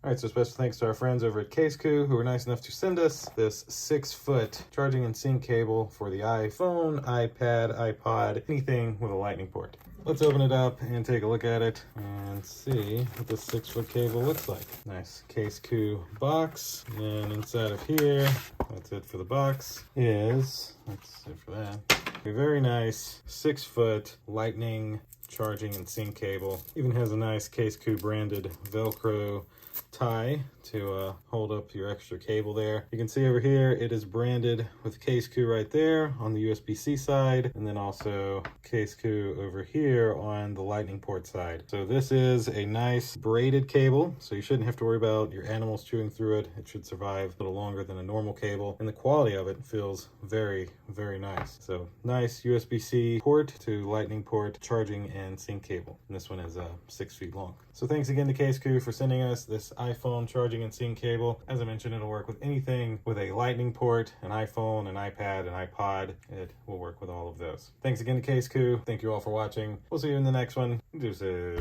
All right, so special thanks to our friends over at CASEKOO who were nice enough to send us this 6-foot charging and sync cable for the iPhone, iPad, iPod, anything with a lightning port. Let's open it up and take a look at it and see what this 6-foot cable looks like. Nice CASEKOO box, and inside of here, that's it for the box, that's it for that. A very nice 6-foot lightning charging and sync cable. Even has a nice CASEKOO branded Velcro tie to hold up your extra cable there. You can see over here it is branded with CASEKOO right there on the USB-C side, and then also CASEKOO over here on the lightning port side. So this is a nice braided cable, so you shouldn't have to worry about your animals chewing through it. It should survive a little longer than a normal cable, and the quality of it feels very, very nice. So nice USB-C port to lightning port charging and sync cable, and this one is 6 feet long. So thanks again to CASEKOO for sending us this iPhone charging and sync cable. As I mentioned, it'll work with anything with a lightning port, an iPhone, an iPad, an iPod. It will work with all of those. Thanks again to CASEKOO. Thank you all for watching. We'll see you in the next one. Deuces.